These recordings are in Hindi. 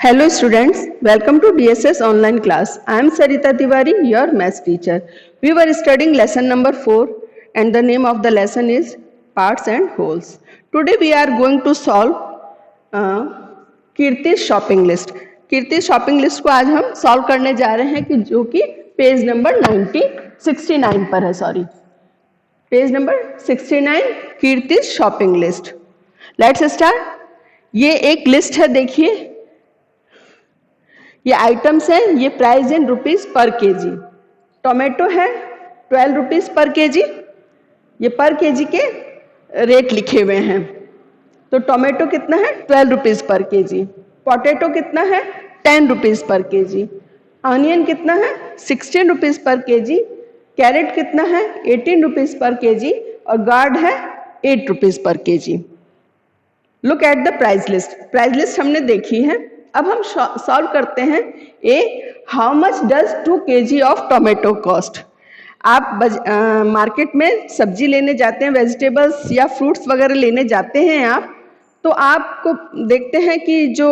Hello students, welcome to DSS online class. I am Sarita Tiwari, your maths teacher. We were studying lesson number 4 and the name of the lesson is parts and wholes. Today we are going to solve कीर्ति's shopping list. कीर्ति's shopping list को आज हम solve करने जा रहे हैं कि जो कि पेज नंबर 69 पर है, sorry page number 69 कीर्ति's shopping list. Let's start. ये एक लिस्ट है, देखिए ये आइटम्स हैं, ये प्राइस इन रुपीस पर केजी. टोमेटो है 12 रुपीस पर केजी, ये पर केजी के रेट लिखे हुए हैं. तो टोमेटो कितना है 12 रुपीस पर केजी. पोटैटो कितना है 10 रुपीस पर केजी. ऑनियन कितना है 16 रुपीस पर केजी. कैरेट कितना है 18 रुपीस पर केजी और गार्ड है 8 रुपीस पर KG. Look at the price list. Price list हमने देखी है. अब हम सॉल्व करते हैं. How much does 2 kg of tomato cost. आप मार्केट में सब्जी लेने जाते हैं, वेजिटेबल्स या फ्रूट्स वगैरह लेने जाते हैं आप, तो आपको देखते हैं कि जो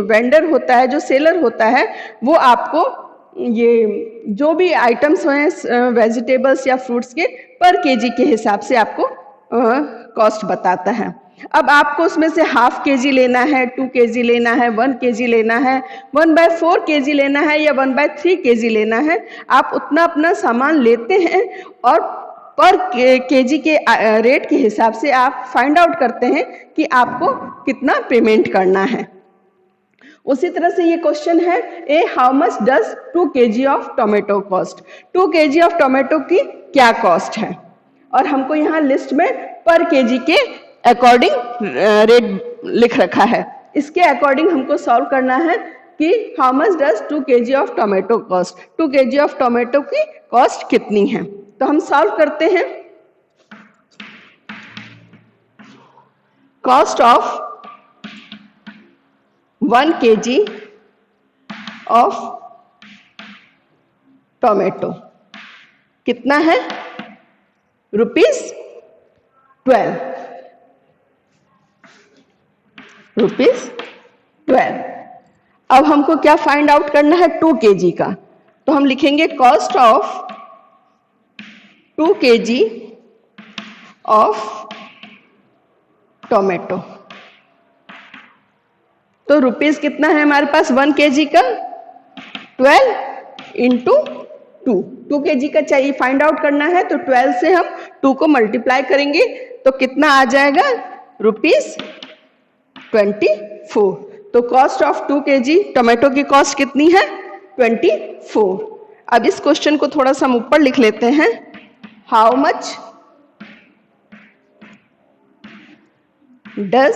वेंडर होता है, जो सेलर होता है, वो आपको ये जो भी आइटम्स हैं वेजिटेबल्स या फ्रूट्स के पर केजी के हिसाब से आपको कॉस्ट बताता है. अब आपको उसमें से हाफ केजी लेना है, 2 kg लेना है, 1 kg लेना है, 1/4 kg लेना है या 1/3 kg लेना है. आप उतना अपना सामान लेते हैं और पर केजी के रेट के हिसाब से आप फाइंड आउट करते हैं कि आपको कितना पेमेंट करना है. उसी तरह से ये क्वेश्चन है how much does 2 kg of tomato cost. 2 kg of tomato की क्या कॉस्ट है और हमको यहाँ लिस्ट में पर केजी के अकॉर्डिंग रेट लिख रखा है. इसके अकॉर्डिंग हमको सॉल्व करना है कि how much does 2 kg of tomato cost. 2 kg of tomato की कॉस्ट कितनी है. तो हम सॉल्व करते हैं. Cost of 1 kg of tomato कितना है ₹12. ₹12. अब हमको क्या फाइंड आउट करना है 2 kg का. तो हम लिखेंगे cost of 2 kg of tomato. तो रुपीस कितना है हमारे पास 1 kg का 12 इंटू 2 kg का चाहिए फाइंड आउट करना है. तो 12 से हम 2 को मल्टीप्लाई करेंगे तो कितना आ जाएगा ₹24. तो कॉस्ट ऑफ 2 kg टोमेटो की कॉस्ट कितनी है 24. अब इस क्वेश्चन को थोड़ा सा हम ऊपर लिख लेते हैं. How much does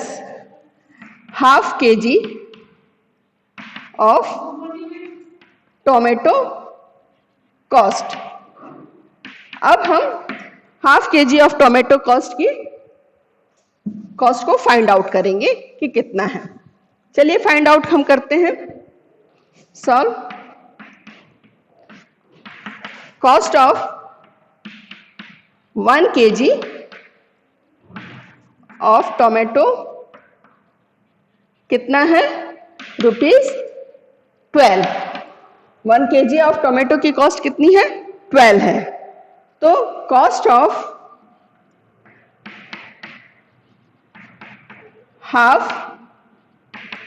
half kg of tomato cost. अब हम half kg of tomato cost की कॉस्ट को फाइंड आउट करेंगे कि कितना है. चलिए फाइंड आउट हम करते हैं. Solve. Cost of 1 kg of tomato कितना है ₹12. 1 kg ऑफ टोमेटो की कॉस्ट कितनी है 12 है. तो cost of half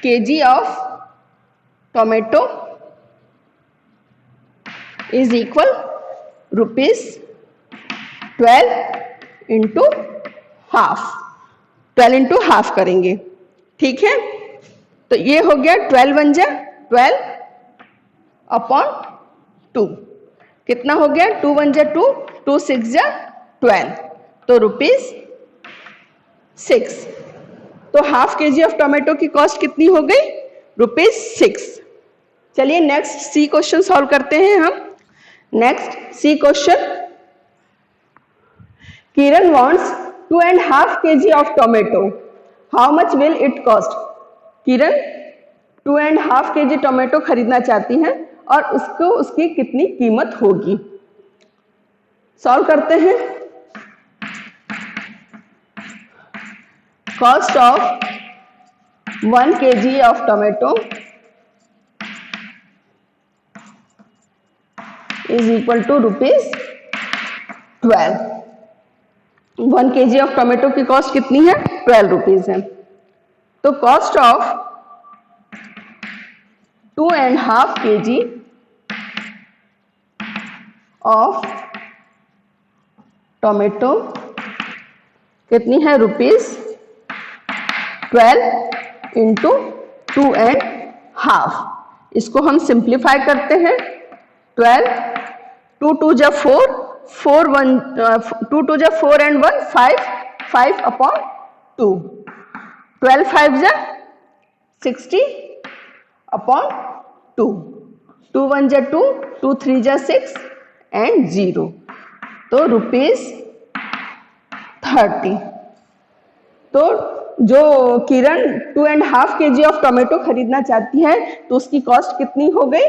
kg of tomato is equal ₹12 into half. 12 into half करेंगे. ठीक है. तो ये हो गया 12 1 जा 12 अपॉन 2. कितना हो गया 2 1 जा 2, 2 6 जा 12. तो ₹6. तो हाफ kg ऑफ टोमेटो की कॉस्ट कितनी हो गई ₹6. चलिए नेक्स्ट सी क्वेश्चन सॉल्व करते हैं हम. Next C question. Kiran wants 2.5 kg of tomato. How much will it cost. Kiran 2.5 kg tomato खरीदना चाहती हैं और उसको उसकी कितनी कीमत होगी. सॉल्व करते हैं. Cost of 1 kg of tomato is equal to rupees 12. 1 kg of tomato की कॉस्ट कितनी है? 12 रुपीज है। तो cost of 2.5 kg of tomato कितनी है? Rupees 12 into 2.5। इसको हम सिंप्लीफाई करते हैं। 12, 2 2 जा 4, 4 1 2 2 जा 4 and 1 5, 5 upon 2, 12 5 जा 60 upon 2, 2 1 जा 2, 2 3 जा 6 and 0, तो रुपीज 30। तो जो किरण 2.5 kg ऑफ टोमेटो खरीदना चाहती है तो उसकी कॉस्ट कितनी हो गई?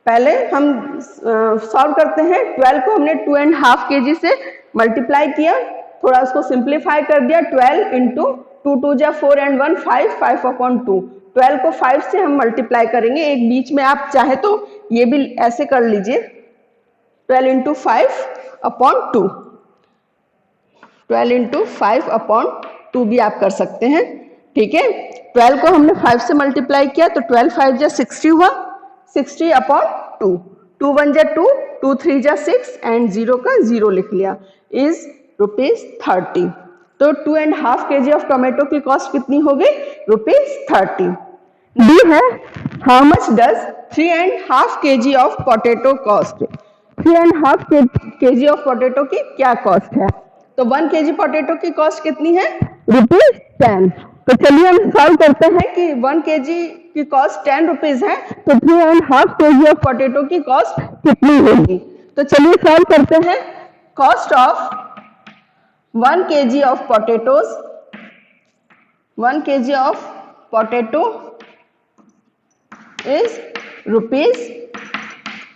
पहले हम सॉल्व करते हैं। 12 को हमने 2.5 kg से मल्टीप्लाई किया, थोड़ा उसको सिंप्लीफाई कर दिया। 12 इंटू 2 2 जा 4 and 1 5, 5 अपॉन 2। 12 को 5 से हम मल्टीप्लाई करेंगे। एक बीच में आप चाहे तो ये भी ऐसे कर लीजिए, 12 इंटू 5 अपॉन 2, 12 इंटू 5 अपॉन 2 भी आप कर सकते हैं। ठीक है, 12 को हमने 5 से मल्टीप्लाई किया तो 12 5 जा 60 हुआ, 60 अपॉन 2, 2 1 जा 2, 2 3 जा 6 एंड 0 का 0 लिख लिया, इज रुपीज 30। तो 2.5 kg ऑफ टोमेटो की कॉस्ट कितनी हो गई? रुपीज 30। डी है, how much does 3.5 kg of potato cost? 3.5 kg of potato की क्या कॉस्ट है? तो 1 kg पोटैटो की कॉस्ट कितनी है? रुपीज 10। तो चलिए हम सॉल्व करते हैं कि 1 kg की कॉस्ट 10 रुपीज है, तो 3.5 kg ऑफ पोटैटो की कॉस्ट कितनी होगी? तो चलिए सॉल्व करते हैं। Cost of 1 kg of potatoes, 1 kg of potato is rupees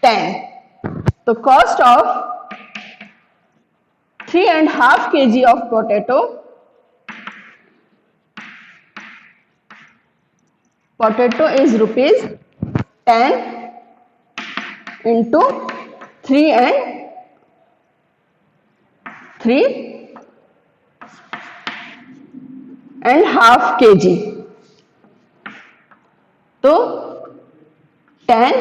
10। तो cost of 3.5 kg of potato is rupees 10 into 3.5 kg। तो 10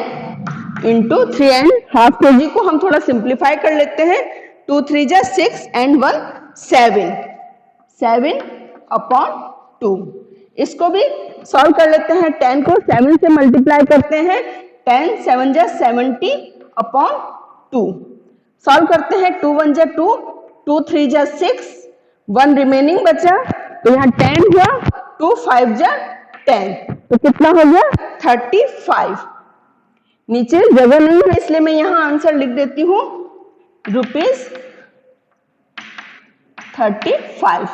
इंटू 3.5 kg को हम थोड़ा सिंप्लीफाई कर लेते हैं। 2 3 जा 6 and 1 7, 7 अपॉन 2। इसको भी सॉल्व कर लेते हैं। 10 को 7 से मल्टीप्लाई करते हैं, 10 7 जा 70 अपॉन 2। सॉल्व करते हैं, 2 1 जा 2, 2 3 जा 6, 1 रिमेनिंग बचा, तो यहाँ 10 हुआ, 2 5 जा 10, तो कितना हो गया? 35। नीचे जगह नहीं है इसलिए मैं यहाँ आंसर लिख देती हूँ, रुपीज 35।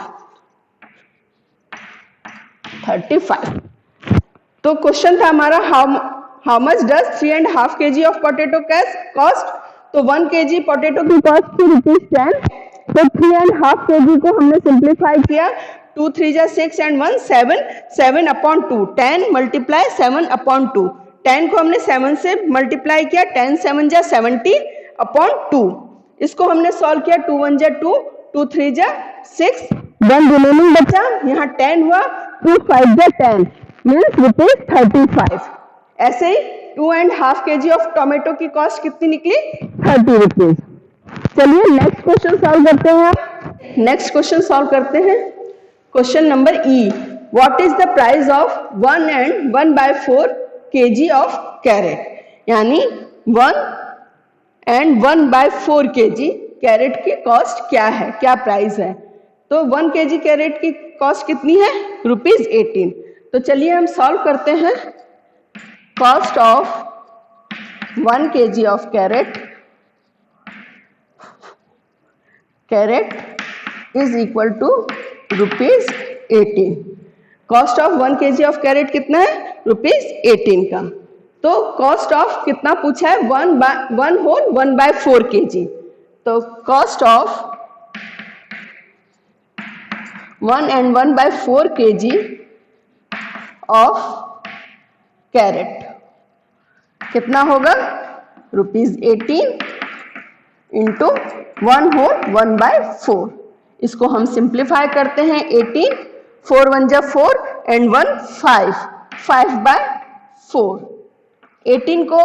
तो क्वेश्चन था हमारा how much does 3.5 kg of potato cost? तो 1 kg पोटैटो की कॉस्ट थी रुपीज 10। तो 3.5 kg को हमने सिंप्लीफाई किया, 2 3 जा 6 and 1 7, 7 अपॉन 2, 10 मल्टीप्लाई 7 अपॉन 2। 10 को हमने 7 से मल्टीप्लाई किया, 10 7 जा 70 अपॉन 2। इसको हमने सॉल्व किया, 2 1 जा 2, 2 3 जा 6, 1 रिमेनिंग बचा, यहाँ 10 हुआ, 2 5 जा 10, मीन्स रुपीज 35। ऐसे ही 2.5 kg ऑफ टोमेटो की कॉस्ट कितनी निकली? 30 रुपीज। चलिए नेक्स्ट क्वेश्चन सॉल्व करते हैं। नेक्स्ट क्वेश्चन सॉल्व करते हैं। Question number E, what is the price of 1 and 1/4 kg of carrot? यानी 1 and 1/4 kg कैरेट की कॉस्ट क्या है, क्या प्राइस है? तो 1 kg कैरेट की कॉस्ट कितनी है? रुपीज 18। तो चलिए हम सॉल्व करते हैं। Cost of 1 kg of carrot is equal to rupees 18। Cost of 1 kg of carrot कितना है? रुपीज 18 का। तो कॉस्ट ऑफ कितना पूछा है? 1 होल 1/4 kg। तो cost of 1 and 1/4 kg of carrot कितना होगा? ₹18 इंटू 1 होल 1/4। इसको हम सिंप्लीफाई करते हैं। 18, 4 1 जा 4 एंड 1 5, 5/4। 18 को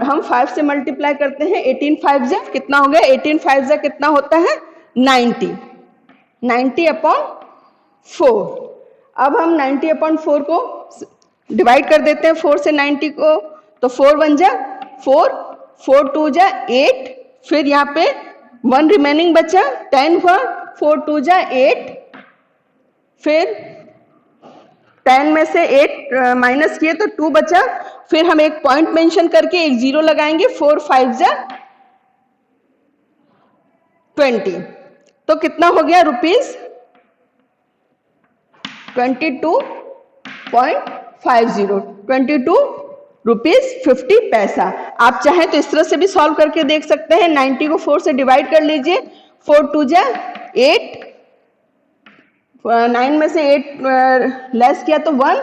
हम 5 से मल्टीप्लाई करते हैं। 18 5 जा कितना हो गया? 18 5 जा कितना होता है? 90, 90/4। अब हम 90/4 को डिवाइड कर देते हैं 4 से 90 को, तो 4 1 जा 4, 4 2 जा 8, फिर यहाँ पे 1 रिमेनिंग बचा, 10 हुआ, 4 2 जा 8, फिर 10 में से 8 माइनस किए तो 2 बचा, फिर हम एक पॉइंट मेंशन करके एक 0 लगाएंगे, 4 5 जा 20, तो कितना हो गया? ₹22.50, ₹22.50। आप चाहें तो इस तरह से भी सॉल्व करके देख सकते हैं। 90 को 4 से डिवाइड कर लीजिए, 4 2 जा 8, 9 में से 8 लेस किया तो 1,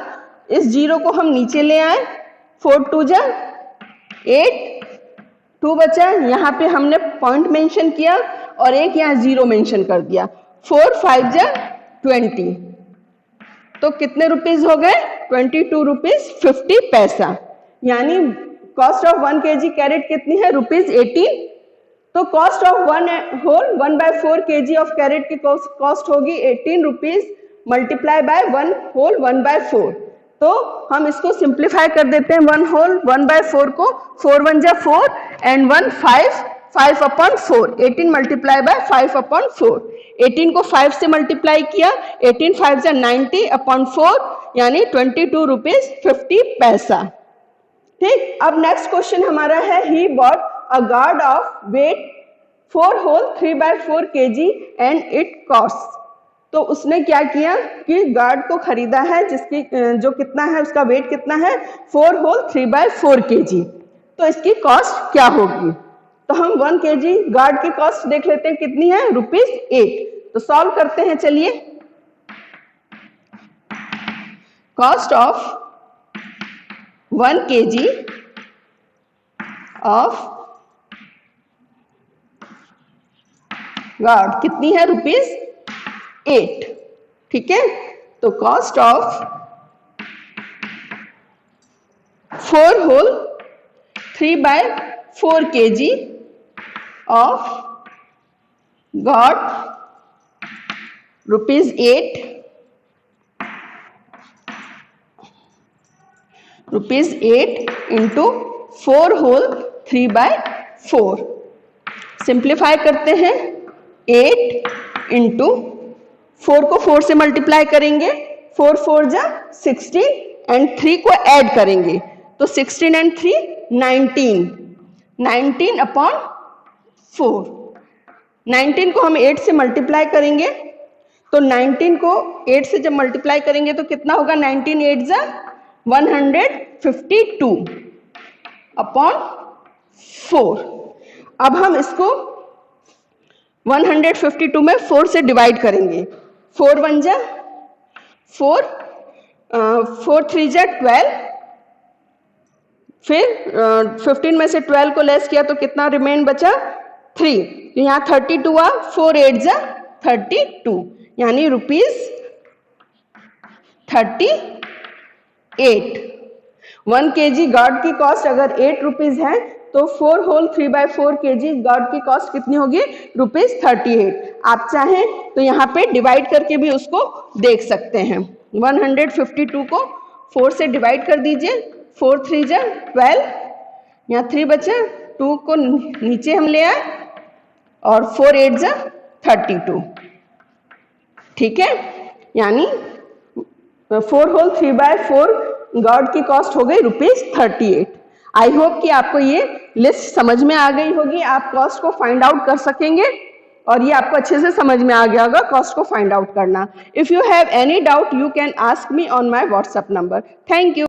इस 0 को हम नीचे ले आए, 4 2 जा 8, 2 बचा, यहाँ पे हमने पॉइंट मेंशन किया और एक यहाँ 0 मेंशन कर दिया, 4 5 जा 20, तो कितने रुपीस हो गए? ₹22.50। यानी कॉस्ट ऑफ 1 kg कैरेट कितनी है? ₹18। तो cost of 1 whole 1/4 kg of carrot की कॉस्ट होगी ₹18 मल्टीप्लाई बाय 1 होल 1/4। तो हम इसको सिंप्लीफाई कर देते हैं। 1 होल 1/4 को 4 1 जा 4 एंड 1 5, 5/4, 18 मल्टीप्लाई बाय 5/4। 18 को 5 से मल्टीप्लाई किया, 18 5 जा 90/4, यानी ₹22.50। ठीक, अब नेक्स्ट क्वेश्चन हमारा है, he bought a gourd of weight 4 whole 3/4 kg and it cost. तो उसने क्या किया कि गार्ड को खरीदा है जिसकी जो कितना है, उसका वेट कितना है? 4 होल 3/4 kg। तो इसकी कॉस्ट क्या होगी? तो हम 1 kg गार्ड की कॉस्ट देख लेते हैं कितनी है? ₹8। तो सॉल्व करते हैं, चलिए। Cost of 1 kg of gourd कितनी है? ₹8। ठीक है, तो cost of 4 whole 3/4 kg of gourd ₹8 into 4 whole 3/4। Simplify करते हैं। 8 इंटू 4 को 4 से मल्टीप्लाई करेंगे, 4 4 जा 16 एंड 3 को ऐड करेंगे, तो 16 एंड 3 19, 19/4। 19 को हम 8 से मल्टीप्लाई करेंगे, तो 19 को 8 से जब मल्टीप्लाई करेंगे तो कितना होगा? 19 8 जा 152/4। अब हम इसको 152 में 4 से डिवाइड करेंगे। 4 1 जा 4, 4 3 जा 12, फिर 15 में से 12 को लेस किया तो कितना रिमेन बचा? 3, तो यहाँ 32 हुआ, 4 8 जा 32, यानी ₹38। 1 kg गार्ड की कॉस्ट अगर ₹8 है तो 4 होल 3/4 kg गार्ड की कॉस्ट कितनी होगी? ₹38। आप चाहें तो यहाँ पे डिवाइड करके भी उसको देख सकते हैं। 152 को 4 से डिवाइड कर दीजिए, 4 3 जा 12, यहाँ 3 बचे, 2 को नीचे हम ले आए और 4 8 जा 32। ठीक है, यानी 4 होल 3/4 गार्ड की कॉस्ट हो गई ₹38। आई होप कि आपको ये लिस्ट समझ में आ गई होगी, आप कॉस्ट को फाइंड आउट कर सकेंगे और ये आपको अच्छे से समझ में आ गया होगा कॉस्ट को फाइंड आउट करना। If you have any doubt you can ask me on my WhatsApp number. Thank you.